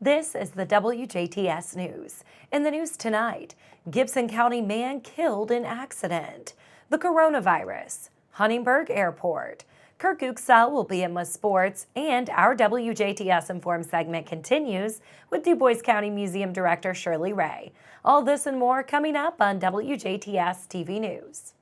This is the WJTS News. In the news tonight, Gibson County man killed in accident, the coronavirus, Huntingburg Airport, Kirk Uxell will be in with sports, and our WJTS Informed segment continues with Dubois County Museum Director Shirley Ray. All this and more coming up on WJTS TV News.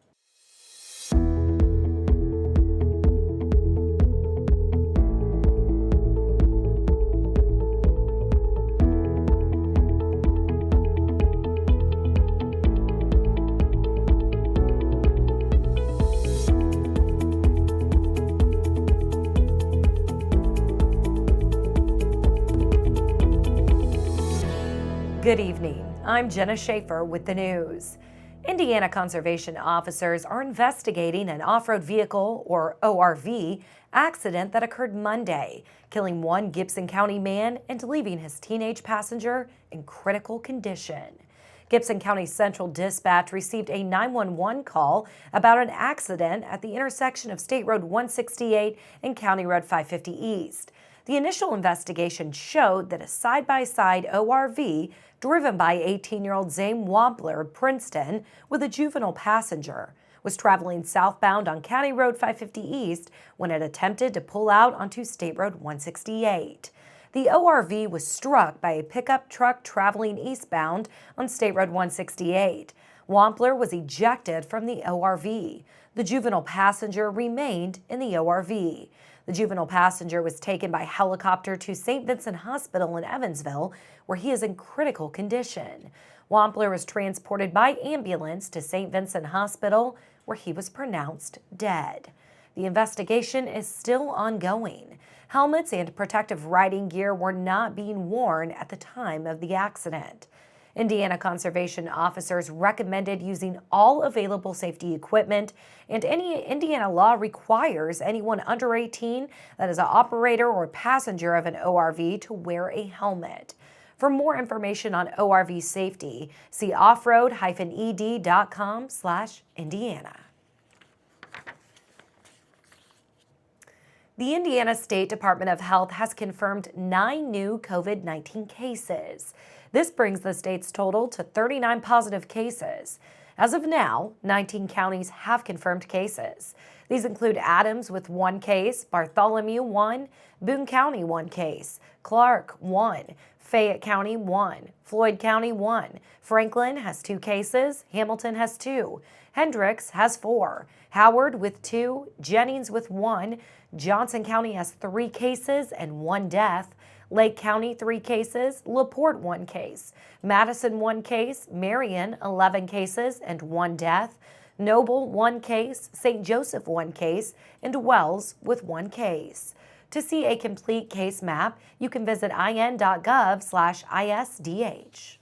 Good evening. I'm Jenna Schaffer with the news. Indiana conservation officers are investigating an off-road vehicle, or ORV, accident that occurred Monday, killing one Gibson County man and leaving his teenage passenger in critical condition. Gibson County Central Dispatch received a 911 call about an accident at the intersection of State Road 168 and County Road 550 East. The initial investigation showed that a side-by-side ORV driven by 18-year-old Zane Wampler of Princeton with a juvenile passenger was traveling southbound on County Road 550 East when it attempted to pull out onto State Road 168. The ORV was struck by a pickup truck traveling eastbound on State Road 168. Wampler was ejected from the ORV. The juvenile passenger remained in the ORV. The juvenile passenger was taken by helicopter to St. Vincent Hospital in Evansville, where he is in critical condition. Wampler was transported by ambulance to St. Vincent Hospital, where he was pronounced dead. The investigation is still ongoing. Helmets and protective riding gear were not being worn at the time of the accident. Indiana conservation officers recommended using all available safety equipment, and any Indiana law requires anyone under 18 that is an operator or passenger of an ORV to wear a helmet. For more information on ORV safety, see offroad-ed.com/Indiana. The Indiana State Department of Health has confirmed 9 new COVID-19 cases. This brings the state's total to 39 positive cases. As of now, 19 counties have confirmed cases. These include Adams with 1 case, Bartholomew 1, Boone County 1 case, Clark 1, Fayette County 1, Floyd County 1, Franklin has 2 cases, Hamilton has 2, Hendricks has 4, Howard with 2, Jennings with 1, Johnson County has 3 cases and 1 death, Lake County 3 cases, LaPorte 1 case, Madison 1 case, Marion 11 cases and 1 death, Noble 1 case, St. Joseph 1 case, and Wells with 1 case. To see a complete case map, you can visit in.gov/ISDH.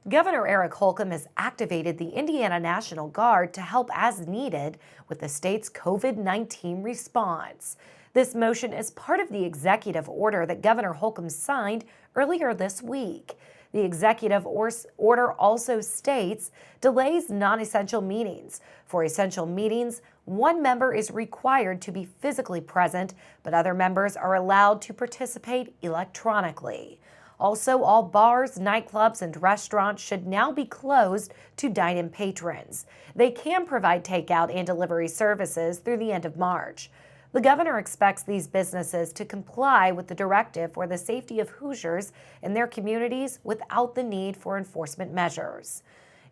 Governor Eric Holcomb has activated the Indiana National Guard to help as needed with the state's COVID-19 response. This motion is part of the executive order that Governor Holcomb signed earlier this week. The executive order also states delays non-essential meetings. For essential meetings, 1 member is required to be physically present, but other members are allowed to participate electronically. Also, all bars, nightclubs, and restaurants should now be closed to dine-in patrons. They can provide takeout and delivery services through the end of March. The governor expects these businesses to comply with the directive for the safety of Hoosiers in their communities without the need for enforcement measures.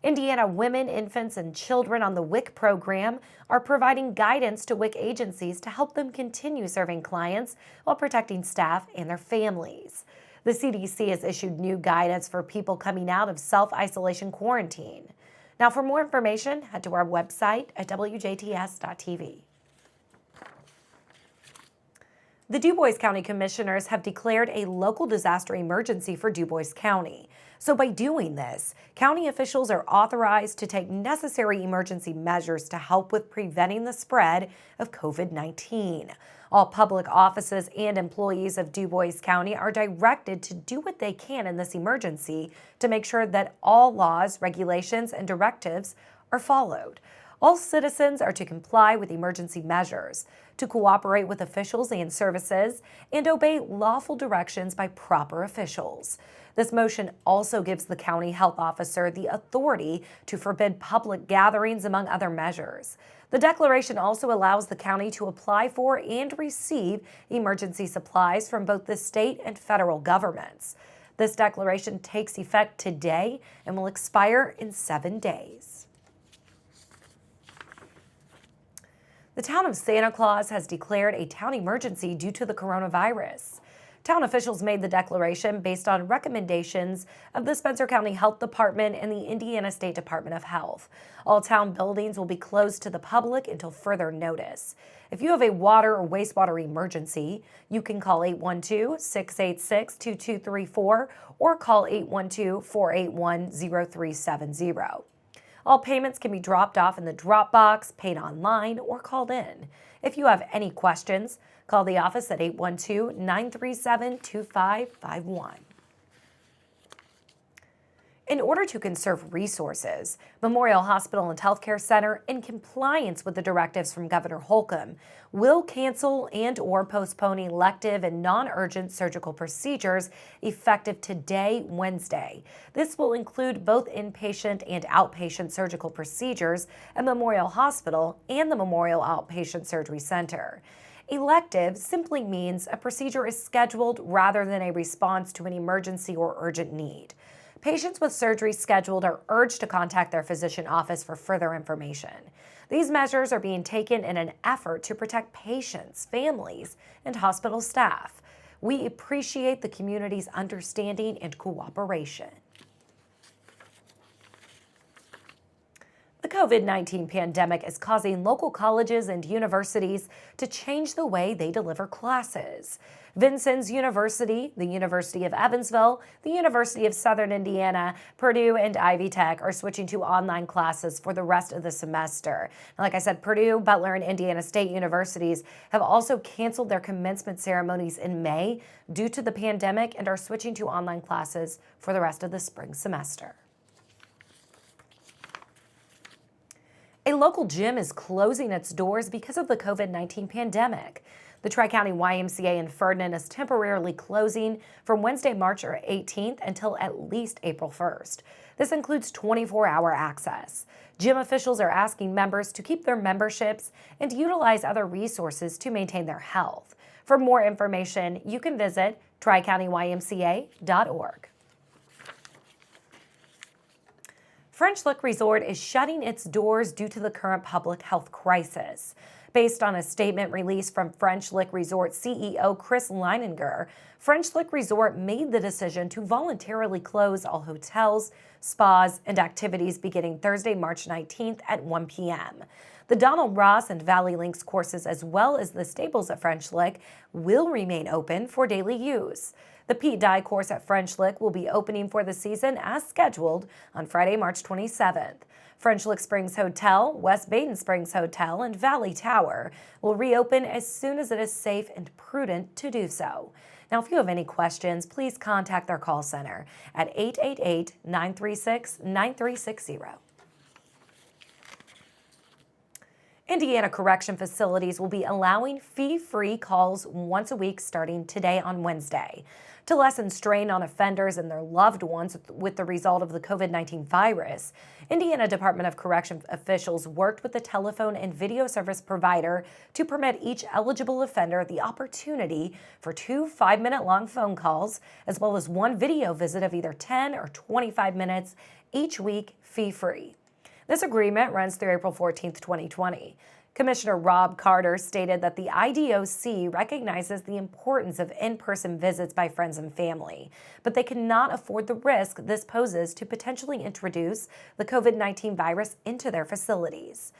Indiana women, infants, and children on the WIC program are providing guidance to WIC agencies to help them continue serving clients while protecting staff and their families. The CDC has issued new guidance for people coming out of self-isolation quarantine. Now, for more information, head to our website at WJTS.tv. The Dubois County Commissioners have declared a local disaster emergency for Dubois County. So by doing this, county officials are authorized to take necessary emergency measures to help with preventing the spread of COVID-19. All public offices and employees of Dubois County are directed to do what they can in this emergency to make sure that all laws, regulations, and directives are followed. All citizens are to comply with emergency measures. to cooperate with officials and services and obey lawful directions by proper officials. This motion also gives the county health officer the authority to forbid public gatherings, among other measures. The declaration also allows the county to apply for and receive emergency supplies from both the state and federal governments. This declaration takes effect today and will expire in 7 days. The town of Santa Claus has declared a town emergency due to the coronavirus. Town officials made the declaration based on recommendations of the Spencer County Health Department and the Indiana State Department of Health. All town buildings will be closed to the public until further notice. If you have a water or wastewater emergency, you can call 812-686-2234 or call 812-481-0370. All payments can be dropped off in the drop box, paid online, or called in. If you have any questions, call the office at 812-937-2551. In order to conserve resources, Memorial Hospital and Healthcare Center, in compliance with the directives from Governor Holcomb, will cancel and/or postpone elective and non-urgent surgical procedures effective today, Wednesday. This will include both inpatient and outpatient surgical procedures at Memorial Hospital and the Memorial Outpatient Surgery Center. Elective simply means a procedure is scheduled rather than a response to an emergency or urgent need. Patients with surgery scheduled are urged to contact their physician office for further information. These measures are being taken in an effort to protect patients, families, and hospital staff. We appreciate the community's understanding and cooperation. The COVID-19 pandemic is causing local colleges and universities to change the way they deliver classes. Vincennes University, the University of Evansville, the University of Southern Indiana, Purdue, and Ivy Tech are switching to online classes for the rest of the semester. Now, like I said, Purdue, Butler, and Indiana State universities have also canceled their commencement ceremonies in May due to the pandemic and are switching to online classes for the rest of the spring semester. A local gym is closing its doors because of the COVID-19 pandemic. The TriCounty YMCA in Ferdinand is temporarily closing from Wednesday, March 18th until at least April 1st. This includes 24-hour access. Gym officials are asking members to keep their memberships and utilize other resources to maintain their health. For more information, you can visit TriCountyYMCA.org. French Lick Resort is shutting its doors due to the current public health crisis. Based on a statement released from French Lick Resort CEO Chris Leininger, French Lick Resort made the decision to voluntarily close all hotels, spas, and activities beginning Thursday, March 19th at 1 p.m. The Donald Ross and Valley Links courses, as well as the stables at French Lick, will remain open for daily use. The Pete Dye course at French Lick will be opening for the season as scheduled on Friday, March 27th. French Lick Springs Hotel, West Baden Springs Hotel, and Valley Tower will reopen as soon as it is safe and prudent to do so. Now, if you have any questions, please contact their call center at 888-936-9360. Indiana correction facilities will be allowing fee-free calls once a week starting today on Wednesday. To lessen strain on offenders and their loved ones with the result of the COVID-19 virus, Indiana Department of Correction officials worked with the telephone and video service provider to permit each eligible offender the opportunity for 2 5-minute-long phone calls, as well as 1 video visit of either 10 or 25 minutes each week, fee-free. This agreement runs through April 14, 2020. Commissioner Rob Carter stated that the IDOC recognizes the importance of in-person visits by friends and family, but they cannot afford the risk this poses to potentially introduce the COVID-19 virus into their facilities.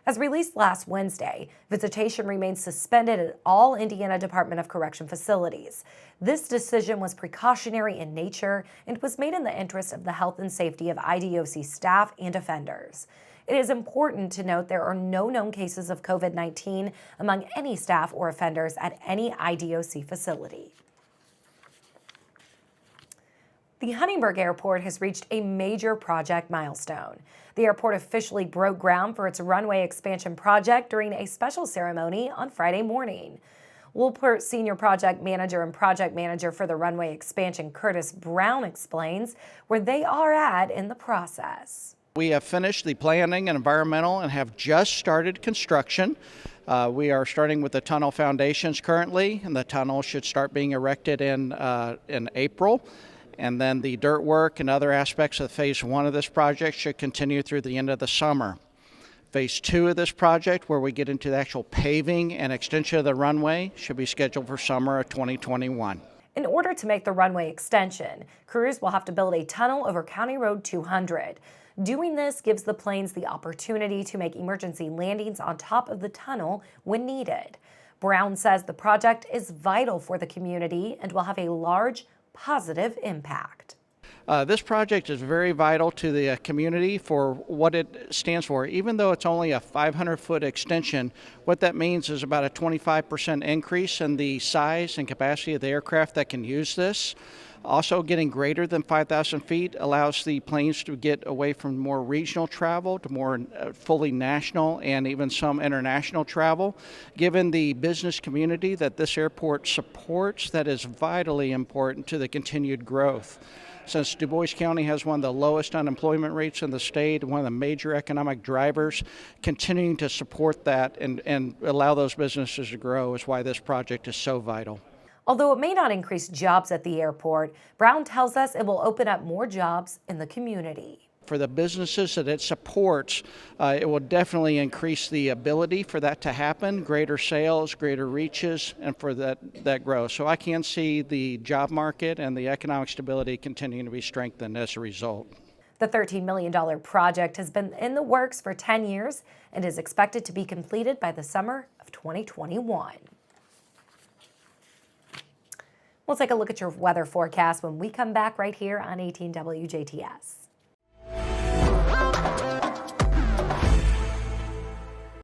As released last Wednesday, visitation remains suspended at all Indiana Department of Correction facilities. This decision was precautionary in nature and was made in the interest of the health and safety of IDOC staff and offenders. It is important to note there are no known cases of COVID-19 among any staff or offenders at any IDOC facility. The Huntingburg Airport has reached a major project milestone. The airport officially broke ground for its runway expansion project during a special ceremony on Friday morning. Woolport Senior Project Manager and Project Manager for the runway expansion, Curtis Brown, explains where they are at in the process. We have finished the planning and environmental and have just started construction. We are starting with the tunnel foundations currently, and the tunnel should start being erected in April. And then the dirt work and other aspects of phase 1 of this project should continue through the end of the summer. Phase 2 of this project, where we get into the actual paving and extension of the runway, should be scheduled for summer of 2021. In order to make the runway extension, crews will have to build a tunnel over County Road 200. Doing this gives the planes the opportunity to make emergency landings on top of the tunnel when needed. Brown says the project is vital for the community and will have a large positive impact. This project is very vital to the community for what it stands for. Even though it's only a 500-foot extension, what that means is about a 25% increase in the size and capacity of the aircraft that can use this. Also, getting greater than 5,000 feet allows the planes to get away from more regional travel to more fully national and even some international travel. Given the business community that this airport supports, that is vitally important to the continued growth. Since Dubois County has one of the lowest unemployment rates in the state, one of the major economic drivers, continuing to support that and allow those businesses to grow is why this project is so vital. Although it may not increase jobs at the airport, Brown tells us it will open up more jobs in the community. For the businesses that it supports, it will definitely increase the ability for that to happen, greater sales, greater reaches, and for that growth. So I can see the job market and the economic stability continuing to be strengthened as a result. The $13 million project has been in the works for 10 years and is expected to be completed by the summer of 2021. We'll take a look at your weather forecast when we come back right here on 18 WJTS.